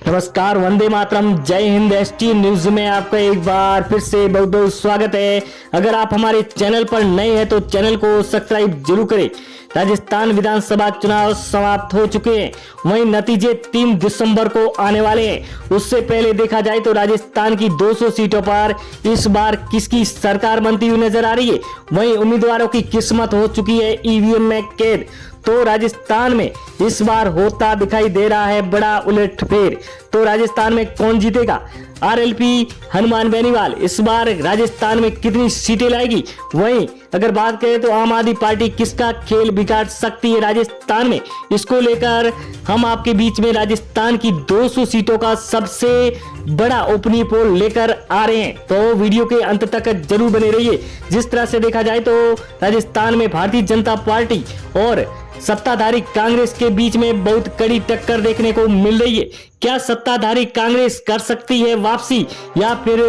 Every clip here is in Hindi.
नमस्कार, वंदे मातरम, जय हिंद। एसटी न्यूज में आपका एक बार फिर से बहुत बहुत स्वागत है। अगर आप हमारे चैनल पर नए हैं तो चैनल को सब्सक्राइब जरूर करें। राजस्थान विधानसभा चुनाव समाप्त हो चुके हैं, वहीं नतीजे 3 दिसंबर को आने वाले हैं। उससे पहले देखा जाए तो राजस्थान की 200 सीटों पर इस बार किसकी सरकार बनती हुई नजर आ रही है। वहीं उम्मीदवारों की किस्मत हो चुकी है ईवीएम में कैद। तो राजस्थान में इस बार होता दिखाई दे रहा है बड़ा उलटफेर। तो राजस्थान में कौन जीतेगा? आरएलपी हनुमान बेनीवाल इस बार राजस्थान में कितनी सीटें लाएगी? वहीं अगर बात करें तो आम आदमी पार्टी किसका खेल बिगाड़ सकती है राजस्थान में, इसको लेकर हम आपके बीच में राजस्थान की 200 सीटों का सबसे बड़ा ओपिनियन पोल लेकर आ रहे हैं। तो वीडियो के अंत तक जरूर बने रहिए। जिस तरह से देखा जाए तो राजस्थान में भारतीय जनता पार्टी और सत्ताधारी कांग्रेस के बीच में बहुत कड़ी टक्कर देखने को मिल रही है। क्या सत्ताधारी कांग्रेस कर सकती है वापसी, या फिर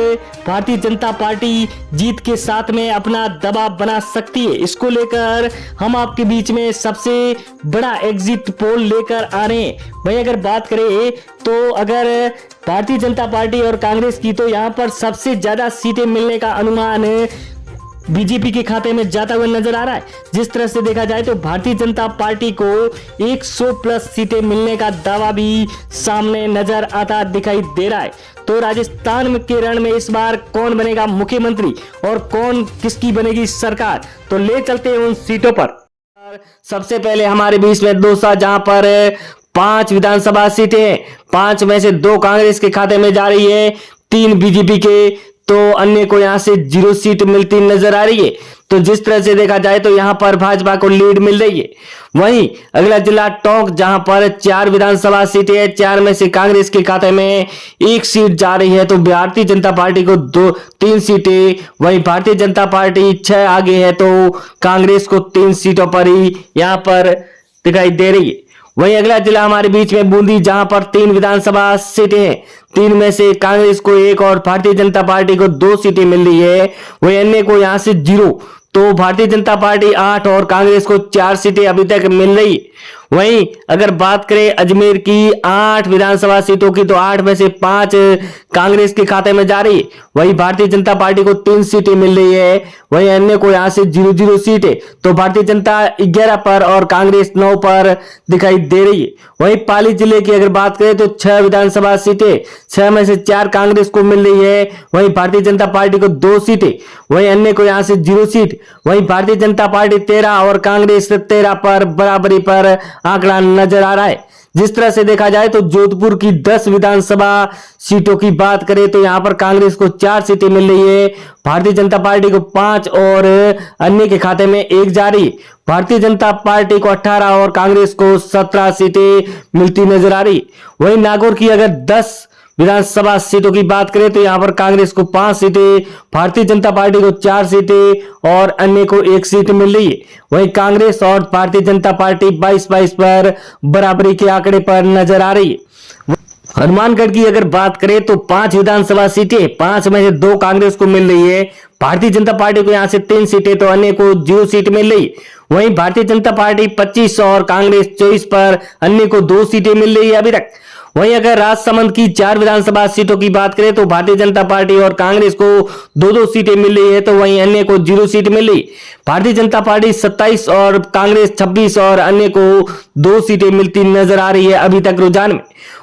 भारतीय जनता पार्टी जीत के साथ में अपना दबाव बना सकती है? इसको लेकर हम आपके बीच में सबसे बड़ा एग्जिट पोल लेकर आ रहे हैं। भाई अगर बात करें तो अगर भारतीय जनता पार्टी और कांग्रेस की, तो यहाँ पर सबसे ज्यादा सीटें मिलने का अनुमान बीजेपी के खाते में जाता हुआ नजर आ रहा है। जिस तरह से देखा जाए तो भारतीय जनता पार्टी को 100 प्लस सीटें मिलने का दावा भी सामने नजर आता दिखाई दे रहा है। तो राजस्थान में के रण में इस बार कौन बनेगा मुख्यमंत्री और कौन किसकी बनेगी सरकार, तो ले चलते हैं उन सीटों पर। सबसे पहले हमारे बीच में दोसा, जहां पर 5 विधानसभा सीटें हैं, 5 में से 2 कांग्रेस के खाते में जा रही है, 3 बीजेपी के, तो अन्य को यहां से 0 सीट मिलती नजर आ रही है। तो जिस तरह से देखा जाए तो यहां पर भाजपा को लीड मिल रही है। वहीं अगला जिला टोंक, जहां पर 4 विधानसभा सीटें हैं, 4 में से कांग्रेस के खाते में 1 सीट जा रही है, तो भारतीय जनता पार्टी को 3 सीटें, वहीं भारतीय जनता पार्टी 6 आगे है, तो कांग्रेस को 3 सीटों पर ही यहां पर दिखाई दे रही है। वहीं अगला जिला हमारे बीच में बूंदी, जहां पर 3 विधानसभा सीटें हैं, 3 में से कांग्रेस को 1 और भारतीय जनता पार्टी को 2 सीटें मिल रही है, वहीं अन्य को यहां से 0, तो भारतीय जनता पार्टी 8 और कांग्रेस को 4 सीटें अभी तक मिल रही। वहीं अगर बात करें अजमेर की 8 विधानसभा सीटों की, तो 8 में से 5 कांग्रेस के खाते में जा रही है, वहीं भारतीय जनता पार्टी को 3 सीटें मिल रही है, वहीं अन्य को यहां से 0-0 सीटें, तो भारतीय जनता 11 पर और कांग्रेस 9 पर दिखाई दे रही है। वहीं पाली जिले की अगर बात करें तो 6 विधानसभा सीटें, 6 में से 4 कांग्रेस को मिल रही है, वहीं भारतीय जनता पार्टी को 2 सीटें, वहीं अन्य को यहां से 0 सीट, वहीं भारतीय जनता पार्टी 13 और कांग्रेस 13 पर बराबरी पर आंकड़ा नजर आ रहा है। जिस तरह से देखा जाए तो जोधपुर की 10 विधानसभा सीटों की बात करें तो यहां पर कांग्रेस को 4 सीटें मिल रही है, भारतीय जनता पार्टी को 5 और अन्य के खाते में 1 जा रही है। भारतीय जनता पार्टी को 18 और कांग्रेस को 17 सीटें मिलती नजर आ रही। वहीं नागौर की अगर 10 विधानसभा सीटों की बात करें तो यहां पर कांग्रेस को 5 सीटें, भारतीय जनता पार्टी को 4 सीटें और अन्य को 1 सीट मिल रही है। वहीं कांग्रेस और भारतीय जनता पार्टी 22-22 पर बराबरी के आंकड़े पर नजर आ रही है। हनुमानगढ़ की अगर बात करें तो 5 विधानसभा सीटें, 5 में से 2 कांग्रेस को मिल रही है, भारतीय जनता पार्टी को यहां से 3 सीटें, तो अन्य को 0 सीट मिल रही। वहीं भारतीय जनता पार्टी 25 और कांग्रेस 24 पर, अन्य को 2 सीटें मिल रही है अभी तक। वहीं अगर राजसमंद की 4 विधानसभा सीटों की बात करें तो भारतीय जनता पार्टी और कांग्रेस को 2-2 सीटें मिल रही है, तो वहीं अन्य को 0 सीट मिल रही। भारतीय जनता पार्टी 27 और कांग्रेस 26 और अन्य को 2 सीटें मिलती नजर आ रही है अभी तक रुझान में।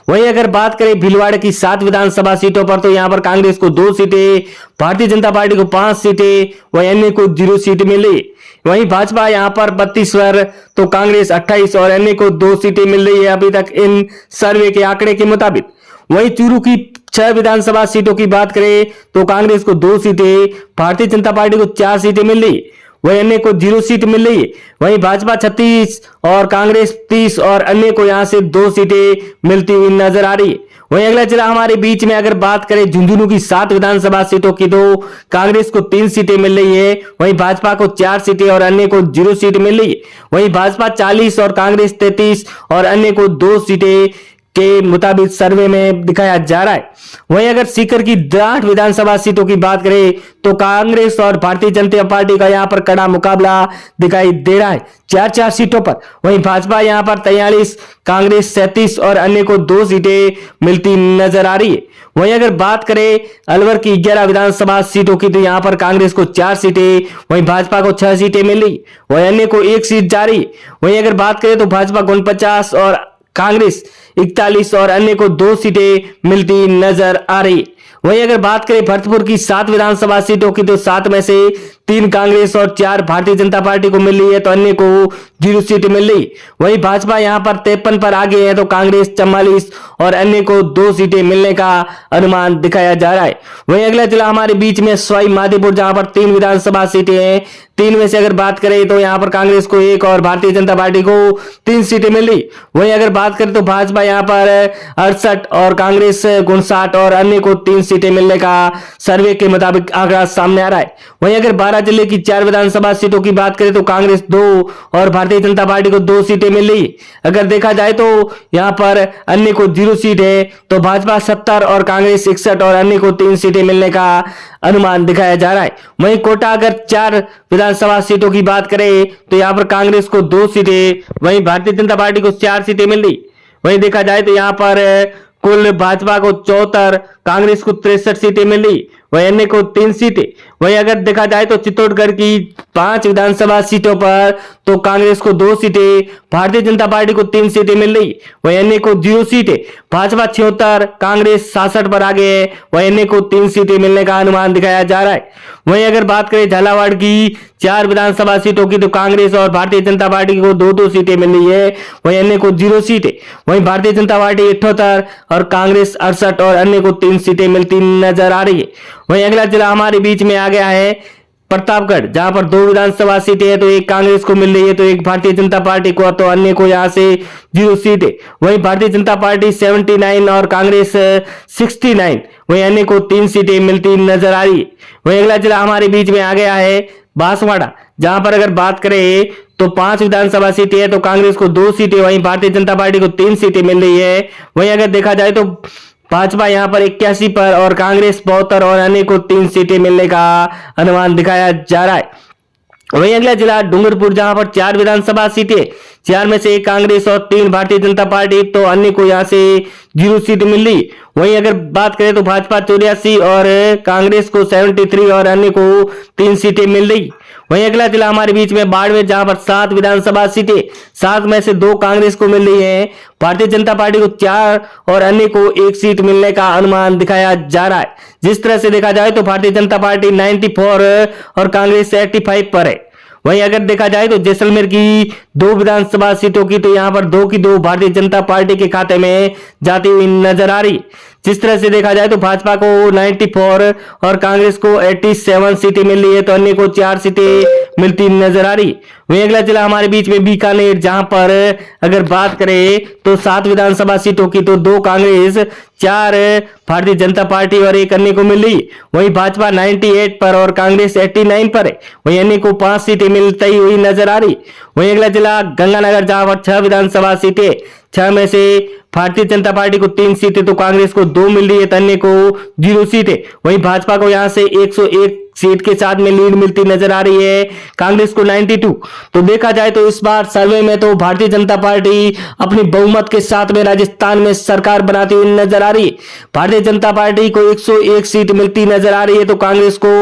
वहीं अगर बात करें भीलवाड़ा की 7 विधानसभा सीटों पर, तो यहां पर कांग्रेस को 2 सीटें, भारतीय जनता पार्टी को 5 सीटें, वहीं अन्य को 0 सीट मिल रही। वहीं भाजपा यहां पर 32 पर, तो कांग्रेस 28 और अन्य को 2 सीटें मिल रही है अभी तक इन सर्वे के आंकड़े के मुताबिक। वहीं चूरू की 6 विधानसभा सीटों की बात करें तो कांग्रेस को 2 सीटें, भारतीय जनता पार्टी को 4 सीटें मिल रही, वहीं अन्य को 0 सीट मिल रही है। वहीं भाजपा 36 और कांग्रेस 30 और अन्य को यहां से 2 सीटें मिलती हुई नजर आ रही है। वहीं अगला जिला हमारे बीच में अगर बात करें झुंझुनू की 7 विधानसभा सीटों की, तो कांग्रेस को 3 सीटें मिल रही है, वहीं भाजपा को 4 सीटें और अन्य को 0 सीट मिल रही है। वहीं भाजपा 40 और कांग्रेस 33 और अन्य को 2 सीटें के मुताबिक सर्वे में दिखाया जा रहा है। वहीं अगर सीकर की 8 विधानसभा सीटों की बात करें तो कांग्रेस और भारतीय जनता पार्टी का यहां पर कड़ा मुकाबला दिखाई दे रहा है 4-4 सीटों पर। वहीं भाजपा यहां पर 43, कांग्रेस 37 और अन्य को 2 सीटें मिलती नजर आ रही है। वहीं अगर बात करें अलवर की 11 विधानसभा सीटों की तो यहां पर कांग्रेस को 4 सीटें, वहीं भाजपा को 6 सीटें मिल रही, वहीं अन्य को 1 सीट जारी। वहीं अगर बात करें तो भाजपा को 49 और कांग्रेस 41 और अन्य को 2 सीटें मिलती नजर आ रही। वहीं अगर बात करें भरतपुर की 7 विधानसभा सीटों की तो 7 में से 3 कांग्रेस और 4 भारतीय जनता पार्टी को मिल रही है तो अन्य को 0 सीट मिल रही। वहीं भाजपा यहां पर 53 पर आगे है तो कांग्रेस 44 और अन्य को 2 सीटें मिलने का अनुमान दिखाया जा रहा है। वहीं अगला जिला हमारे बीच में सवाई माधोपुर जहां पर 3 विधानसभा सीटें हैं। 3 में से अगर बात करें तो यहां पर कांग्रेस को 1 और भारतीय जनता पार्टी को 3 सीटें मिल रही। वहीं अगर बात करें तो भाजपा यहां पर 68 और कांग्रेस 59 और अन्य को 3 सीटें मिलने का सर्वे के मुताबिक आंकड़ा सामने आ रहा है। वहीं अगर 12 जिले की 4 विधानसभा सीटों की बात करें तो कांग्रेस 2 और भारतीय जनता पार्टी को 2 सीटें मिल रही। अगर देखा जाए तो यहां पर अन्य को 0 सीट है तो भाजपा 70 और कांग्रेस 61 और अन्य को 3 सीटें मिलने का अनुमान दिखाया जा रहा है। वहीं कोटा अगर 4 विधानसभा सीटों की बात करें तो यहां पर कांग्रेस को 2 सीटें, वहीं भारतीय जनता पार्टी को 4 सीटें मिल रही। वहीं देखा जाए तो यहां पर कुल भाजपा को 74, कांग्रेस को 63 सीटें मिल रही, वहीं अन्य को 3 सीटें। वहीं अगर देखा जाए तो चित्तौड़गढ़ की 5 विधानसभा सीटों पर तो कांग्रेस को 2 सीटें, भारतीय जनता पार्टी को 3 सीटें मिल रही, वहीं अन्य को 0 सीटें। भाजपा 76, कांग्रेस 66 पर आगे है, वहीं अन्य को 3 सीटें मिलने का अनुमान दिखाया जा रहा है। वहीं अगर बात करें झालावाड़ की 4 विधानसभा सीटों की तो कांग्रेस और भारतीय जनता पार्टी को 2-2 सीटें मिल रही है, वहीं अन्य को 0 सीटें। वहीं भारतीय जनता पार्टी 78 और कांग्रेस 68 और अन्य को 3 सीटें मिलती नजर आ रही है। वहीं अगला जिला हमारे बीच में आ गया है प्रतापगढ़ जहां पर 2 विधानसभा सीटें हैं तो 1 कांग्रेस को मिल रही है तो 1 भारतीय जनता पार्टी को, तो अन्य को यहां से 0 सीटें। वहीं भारतीय जनता पार्टी 79 और कांग्रेस 69, वहीं अन्य को 3 सीटें मिलती नजर आ रही है। वहीं अगला जिला हमारे बीच में आ गया है बांसवाड़ा जहां पर अगर बात करें तो 5 विधानसभा सीटें हैं तो कांग्रेस को 2 सीटें, वहीं भारतीय जनता पार्टी को 3 सीटें मिल रही है। वहीं अगर देखा जाए तो भाजपा यहां पर 81 पर और कांग्रेस 72 और अन्य को 3 सीटें मिलने का अनुमान दिखाया जा रहा है। वहीं अगला जिला डूंगरपुर जहां पर 4 विधानसभा सीटें, 4 में से 1 कांग्रेस और 3 भारतीय जनता पार्टी तो अन्य को यहां से 0 सीट मिल रही। वहीं अगर बात करें तो भाजपा 84 और कांग्रेस को 73 और अन्य को 3 सीटें मिल रही। वहीं अगला जिला हमारे बीच में बाड़मेर जहां पर 7 विधानसभा सीटें, 7 में से 2 कांग्रेस को मिल रही है, भारतीय जनता पार्टी को 4 और अन्य को 1 सीट मिलने का अनुमान दिखाया जा रहा है। जिस तरह से देखा जाए तो भारतीय जनता पार्टी 94 और कांग्रेस 85 पर है। वहीं अगर देखा जाए तो जैसलमेर की 2 विधानसभा सीटों की तो यहां पर 2 की 2 भारतीय जनता पार्टी के खाते में जाती हुई नजर आ रही। जिस तरह से देखा जाए तो भाजपा को 94 और कांग्रेस को 87 सीटें मिल रही है तो अन्य को 4 सीटें मिलती नजर आ रही। वहीं अगला जिला हमारे बीच में बीकानेर जहां पर अगर बात करें तो 7 विधानसभा सीटों की तो 2 कांग्रेस, 4 भारतीय जनता पार्टी और 1 अन्य को मिल रही। वहीं भाजपा 98 पर और कांग्रेस 89 पर है, वहीं अन्य को 5 सीटें मिलती हुई नजर आ रही। वहीं अगला जिला गंगानगर जहां पर 6 विधानसभा सीटें, 6 में से भारतीय जनता पार्टी को 3 सीटें तो कांग्रेस को 2 मिल रही है, अन्य को 0 सीटें। वहीं भाजपा को यहां से 101 सीट के साथ में लीड मिलती नजर आ रही है, कांग्रेस को 92। तो देखा जाए तो इस बार सर्वे में तो भारतीय जनता पार्टी अपनी बहुमत के साथ में राजस्थान में सरकार बनाती हुई नजर आ रही है। भारतीय जनता पार्टी को 101 सीट मिलती नजर आ रही है तो कांग्रेस को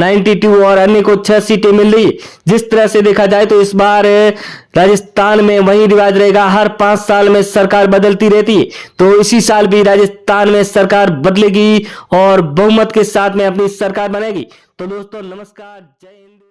92 और अन्य को 6 सीटें मिल रही है। जिस तरह से देखा जाए तो इस बार राजस्थान में वही रिवाज रहेगा, हर 5 साल में सरकार बदलती रहती है, तो इसी साल भी राजस्थान में सरकार बदलेगी और बहुमत के साथ में अपनी सरकार बनेगी। तो दोस्तों नमस्कार, जय हिंद।